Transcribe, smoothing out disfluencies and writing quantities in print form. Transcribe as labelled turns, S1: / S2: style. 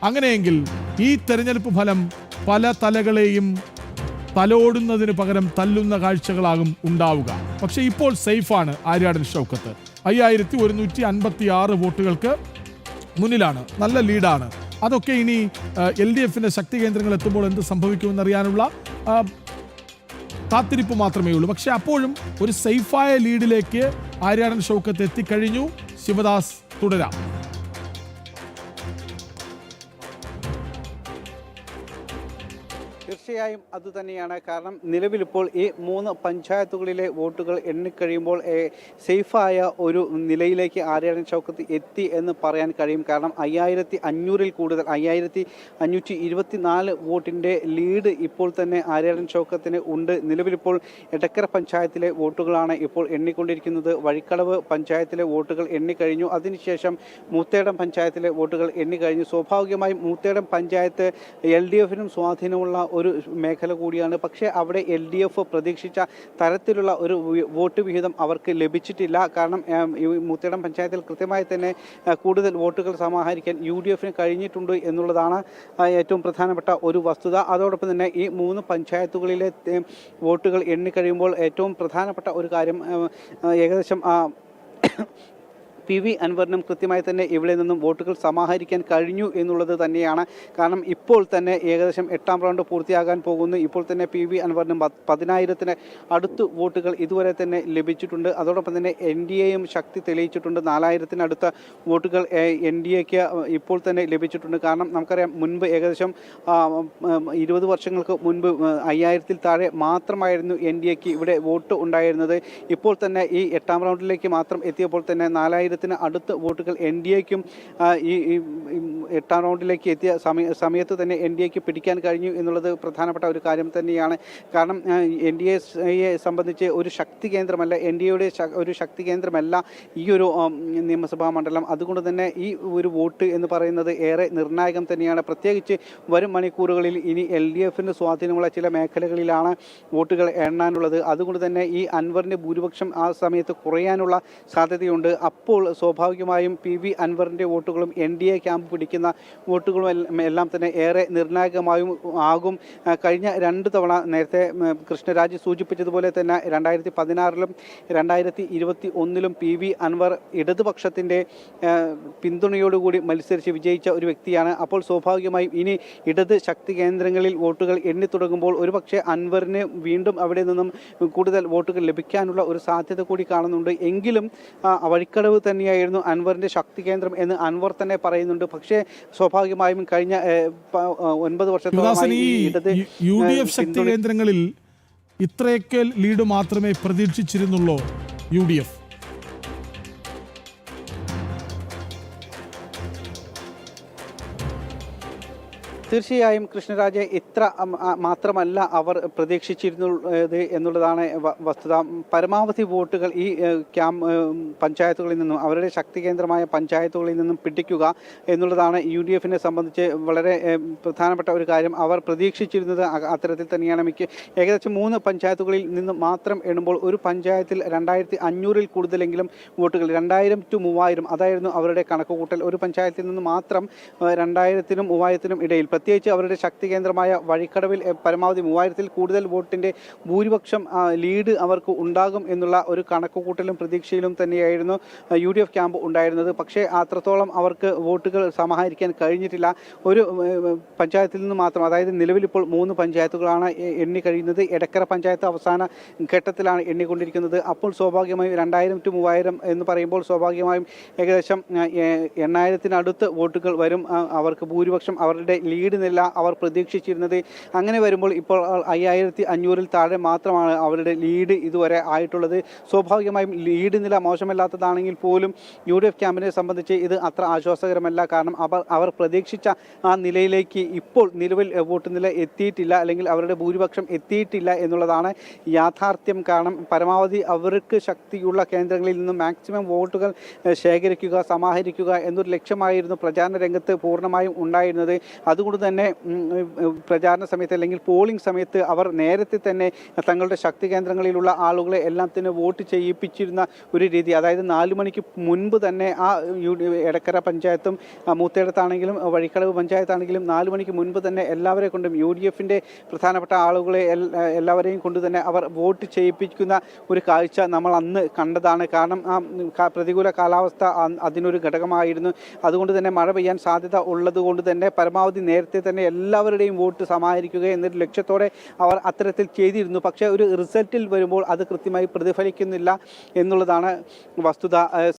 S1: അങ്ങനെയെങ്കിൽ ഈ തെരഞ്ഞെടുപ്പ് ഫലം പല തലകളെയും തലോടുന്നതിന് പകരം തല്ലുന്ന കാഴ്ചകളാകും ഉണ്ടാവുക. പക്ഷേ ഇപ്പോൾ സേഫാണ് ആര്യാടൻ ഷൗക്കത്ത്. 5156 വോട്ടുകൾക്ക് മുന്നിലാണ്, നല്ല ലീഡാണ്. അതൊക്കെ ഇനി LDFന്റെ ശക്തി കേന്ദ്രങ്ങൾ എത്തുമ്പോൾ എന്ത് സംഭവിക്കുമെന്നറിയാനുള്ള കാത്തിരിപ്പ് മാത്രമേ ഉള്ളൂ. പക്ഷെ അപ്പോഴും ഒരു സേഫായ ലീഡിലേക്ക് ആര്യാടൻ ഷൗക്കത്ത് എത്തിക്കഴിഞ്ഞു. ശിവദാസ് തുടരാം.
S2: തീർച്ചയായും അതുതന്നെയാണ്. കാരണം നിലവിലിപ്പോൾ ഈ 3 പഞ്ചായത്തുകളിലെ വോട്ടുകൾ എണ്ണിക്കഴിയുമ്പോൾ സേഫായ ഒരു നിലയിലേക്ക് ആര്യാടൻ ഷൗക്കത്ത് എത്തി എന്ന് പറയാൻ കഴിയും. കാരണം 5500-ൽ കൂടുതൽ 5524 വോട്ടിൻ്റെ ലീഡ് ഇപ്പോൾ തന്നെ ആര്യാടൻ ഷൗക്കത്തിന് ഉണ്ട്. നിലവിലിപ്പോൾ എടക്കര പഞ്ചായത്തിലെ വോട്ടുകളാണ് ഇപ്പോൾ എണ്ണിക്കൊണ്ടിരിക്കുന്നത്. വഴിക്കടവ് പഞ്ചായത്തിലെ വോട്ടുകൾ എണ്ണിക്കഴിഞ്ഞു. അതിനുശേഷം മൂത്തേടം പഞ്ചായത്തിലെ വോട്ടുകൾ എണ്ണിക്കഴിഞ്ഞു. സ്വാഭാവികമായും മൂത്തേടം പഞ്ചായത്ത് LDFനും സ്വാധീനമുള്ള ഒരു മേഖല കൂടിയാണ്. പക്ഷേ അവിടെ LDF പ്രതീക്ഷിച്ച തരത്തിലുള്ള ഒരു വോട്ട് വിഹിതം അവർക്ക് ലഭിച്ചിട്ടില്ല. കാരണം മൂത്തേടം പഞ്ചായത്തിൽ കൃത്യമായി തന്നെ കൂടുതൽ വോട്ടുകൾ സമാഹരിക്കാൻ UDFന് കഴിഞ്ഞിട്ടുണ്ട് എന്നുള്ളതാണ് ഏറ്റവും പ്രധാനപ്പെട്ട ഒരു വസ്തുത. അതോടൊപ്പം തന്നെ ഈ 3 പഞ്ചായത്തുകളിലെ വോട്ടുകൾ എണ്ണിക്കഴിയുമ്പോൾ ഏറ്റവും പ്രധാനപ്പെട്ട ഒരു കാര്യം ഏകദേശം PV അൻവറിനും കൃത്യമായി തന്നെ ഇവിടെ നിന്നും വോട്ടുകൾ സമാഹരിക്കാൻ കഴിഞ്ഞു എന്നുള്ളത് തന്നെയാണ്. കാരണം ഇപ്പോൾ തന്നെ ഏകദേശം 8ാം റൗണ്ട് പൂർത്തിയാകാൻ പോകുന്നു. ഇപ്പോൾ തന്നെ PV അൻവറിനും 10,000-ന് അടുത്ത് വോട്ടുകൾ ഇതുവരെ തന്നെ ലഭിച്ചിട്ടുണ്ട്. അതോടൊപ്പം തന്നെ NDAയും ശക്തി തെളിയിച്ചിട്ടുണ്ട്. 4,000-ന് അടുത്ത വോട്ടുകൾ NDAക്ക് ഇപ്പോൾ തന്നെ ലഭിച്ചിട്ടുണ്ട്. കാരണം നമുക്കറിയാം, മുൻപ് ഏകദേശം 20 വർഷങ്ങൾക്ക് മുൻപ് 5000-ൽ താഴെ മാത്രമായിരുന്നു NDAക്ക് ഇവിടെ വോട്ട് ഉണ്ടായിരുന്നത്. ഇപ്പോൾ തന്നെ ഈ 8ാം റൗണ്ടിലേക്ക് മാത്രം എത്തിയപ്പോൾ തന്നെ 4,000-ന് അടുത്ത വോട്ടുകൾ NDAക്കും ഈ 8ാം റൗണ്ടിലേക്ക് എത്തിയ സമയത്ത് തന്നെ NDAക്ക് പിടിക്കാൻ കഴിഞ്ഞു എന്നുള്ളത് പ്രധാനപ്പെട്ട ഒരു കാര്യം തന്നെയാണ്. കാരണം NDAയെ സംബന്ധിച്ച് ഒരു ശക്തി കേന്ദ്രമല്ല, NDAയുടെ ഒരു ശക്തി കേന്ദ്രമല്ല ഈ ഒരു നിയമസഭാ മണ്ഡലം. അതുകൊണ്ട് തന്നെ ഈ ഒരു വോട്ട് എന്ന് പറയുന്നത് ഏറെ നിർണായകം തന്നെയാണ്. പ്രത്യേകിച്ച് വരും മണിക്കൂറുകളിൽ ഇനി LDFന് സ്വാധീനമുള്ള ചില മേഖലകളിലാണ് വോട്ടുകൾ എണ്ണാനുള്ളത്. അതുകൊണ്ട് തന്നെ ഈ അൻവറിൻ്റെ ഭൂരിപക്ഷം ആ സമയത്ത് കുറയാനുള്ള സാധ്യതയുണ്ട്. അപ്പോൾ സ്വാഭാവികമായും PV അൻവറിൻ്റെ വോട്ടുകളും NDA ക്യാമ്പ് പിടിക്കുന്ന വോട്ടുകളും എല്ലാം തന്നെ ഏറെ നിർണായകമായും ആകും. കഴിഞ്ഞ 2 തവണ നേരത്തെ കൃഷ്ണരാജ് സൂചിപ്പിച്ചതുപോലെ തന്നെ 2016-ലും 2021-ലും PV അൻവർ ഇടതുപക്ഷത്തിൻ്റെ പിന്തുണയോടുകൂടി മത്സരിച്ച് വിജയിച്ച ഒരു വ്യക്തിയാണ്. അപ്പോൾ സ്വാഭാവികമായും ഇനി ഇടത് ശക്തി കേന്ദ്രങ്ങളിൽ വോട്ടുകൾ എണ്ണിത്തുടങ്ങുമ്പോൾ ഒരുപക്ഷെ അൻവറിന് വീണ്ടും അവിടെ നിന്നും കൂടുതൽ വോട്ടുകൾ ലഭിക്കാനുള്ള ഒരു സാധ്യത കൂടി കാണുന്നുണ്ട്. എങ്കിലും വഴിക്കടവ് തന്നെയായിരുന്നു അൻവറിൻ്റെ ശക്തി കേന്ദ്രം എന്ന് അൻവർ തന്നെ പറയുന്നുണ്ട്. പക്ഷേ സ്വാഭാവികമായും കഴിഞ്ഞ 9 വർഷത്തോളമായി
S1: UDF ശക്തി കേന്ദ്രങ്ങളിൽ ഇത്രയൊക്കെ ലീഡ് മാത്രമേ പ്രതീക്ഷിച്ചിരുന്നുള്ളൂ UDF.
S2: തീർച്ചയായും കൃഷ്ണരാജ് ഇത്ര മാത്രമല്ല അവർ പ്രതീക്ഷിച്ചിരുന്നത് എന്നുള്ളതാണ് വസ്തുത. പരമാവധി വോട്ടുകൾ ഈ പഞ്ചായത്തുകളിൽ നിന്നും, അവരുടെ ശക്തി കേന്ദ്രമായ പഞ്ചായത്തുകളിൽ നിന്നും പിടിക്കുക എന്നുള്ളതാണ് UDFനെ സംബന്ധിച്ച് വളരെ പ്രധാനപ്പെട്ട ഒരു കാര്യം. അവർ പ്രതീക്ഷിച്ചിരുന്നത് അത്തരത്തിൽ തന്നെയാണ്. ഏകദേശം 3 പഞ്ചായത്തുകളിൽ നിന്നും മാത്രം എണ്ണുമ്പോൾ ഒരു പഞ്ചായത്തിൽ 2500-ൽ കൂടുതലെങ്കിലും വോട്ടുകൾ, 2000 to 3000 അതായിരുന്നു അവരുടെ കണക്കുകൂട്ടൽ. ഒരു പഞ്ചായത്തിൽ നിന്ന് മാത്രം 2000-നും 3000-നും ഇടയിൽ, പ്രത്യേകിച്ച് അവരുടെ ശക്തി കേന്ദ്രമായ വഴിക്കടവിൽ പരമാവധി 3000-ൽ കൂടുതൽ വോട്ടിൻ്റെ ഭൂരിപക്ഷം ലീഡ് അവർക്ക് ഉണ്ടാകും എന്നുള്ള ഒരു കണക്കുകൂട്ടലും പ്രതീക്ഷയിലും തന്നെയായിരുന്നു UDF ക്യാമ്പ് ഉണ്ടായിരുന്നത്. പക്ഷേ അത്രത്തോളം അവർക്ക് വോട്ടുകൾ സമാഹരിക്കാൻ കഴിഞ്ഞിട്ടില്ല. ഒരു പഞ്ചായത്തിൽ നിന്ന് മാത്രം, അതായത് നിലവിലിപ്പോൾ 3 പഞ്ചായത്തുകളാണ് എണ്ണി കഴിയുന്നത്. എടക്കര പഞ്ചായത്ത് അവസാന ഘട്ടത്തിലാണ് എണ്ണിക്കൊണ്ടിരിക്കുന്നത്. അപ്പോൾ സ്വാഭാവികമായും 2000 to 3000 എന്ന് പറയുമ്പോൾ സ്വാഭാവികമായും ഏകദേശം 8000-നടുത്ത് വോട്ടുകൾ വരും. അവർക്ക് ഭൂരിപക്ഷം, അവരുടെ ലീഡ് നില അവർ പ്രതീക്ഷിച്ചിരുന്നത്. അങ്ങനെ വരുമ്പോൾ ഇപ്പോൾ 5500-ൽ താഴെ മാത്രമാണ് അവരുടെ ലീഡ് ഇതുവരെ ആയിട്ടുള്ളത്. സ്വാഭാവികമായും ലീഡ് നില മോശമല്ലാത്തതാണെങ്കിൽ പോലും UDF ക്യാമ്പിനെ സംബന്ധിച്ച് ഇത് അത്ര ആശ്വാസകരമല്ല. കാരണം അവർ പ്രതീക്ഷിച്ച ആ നിലയിലേക്ക് ഇപ്പോൾ നിലവിൽ വോട്ട് നില എത്തിയിട്ടില്ല, അല്ലെങ്കിൽ അവരുടെ ഭൂരിപക്ഷം എത്തിയിട്ടില്ല എന്നുള്ളതാണ് യാഥാർത്ഥ്യം. കാരണം പരമാവധി അവർക്ക് ശക്തിയുള്ള കേന്ദ്രങ്ങളിൽ നിന്നും മാക്സിമം വോട്ടുകൾ ശേഖരിക്കുക, സമാഹരിക്കുക എന്നൊരു ലക്ഷ്യമായിരുന്നു പ്രചാരണ രംഗത്ത് പൂർണ്ണമായും ഉണ്ടായിരുന്നത്. അതുകൊണ്ട് തന്നെ പ്രചാരണ സമയത്ത് അല്ലെങ്കിൽ പോളിംഗ് സമയത്ത് അവർ നേരത്തെ തന്നെ തങ്ങളുടെ ശക്തി കേന്ദ്രങ്ങളിലുള്ള ആളുകളെ എല്ലാം തന്നെ വോട്ട് ചെയ്യിപ്പിച്ചിരുന്ന ഒരു രീതി, അതായത് 4 മണിക്ക് മുൻപ് തന്നെ ആ എടക്കര പഞ്ചായത്തും മൂത്തേടത്താണെങ്കിലും വഴിക്കടവ് പഞ്ചായത്താണെങ്കിലും 4 മണിക്ക് മുൻപ് തന്നെ എല്ലാവരെ കൊണ്ടും UDFിൻ്റെ പ്രധാനപ്പെട്ട ആളുകളെ എല്ലാവരെയും കൊണ്ട് തന്നെ അവർ വോട്ട് ചെയ്യിപ്പിക്കുന്ന ഒരു കാഴ്ച നമ്മൾ അന്ന് കണ്ടതാണ്. കാരണം ആ പ്രതികൂല കാലാവസ്ഥ അതിനൊരു ഘടകമായിരുന്നു. അതുകൊണ്ട് തന്നെ മഴ പെയ്യാൻ സാധ്യത ഉള്ളത് കൊണ്ട് തന്നെ പരമാവധി നേരത്തെ തന്നെ എല്ലാവരുടെയും വോട്ട് സമാഹരിക്കുക എന്നൊരു ലക്ഷ്യത്തോടെ അവർ അത്തരത്തിൽ ചെയ്തിരുന്നു. പക്ഷേ ഒരു റിസൾട്ടിൽ വരുമ്പോൾ അത് കൃത്യമായി പ്രതിഫലിക്കുന്നില്ല എന്നുള്ളതാണ് വസ്തുത.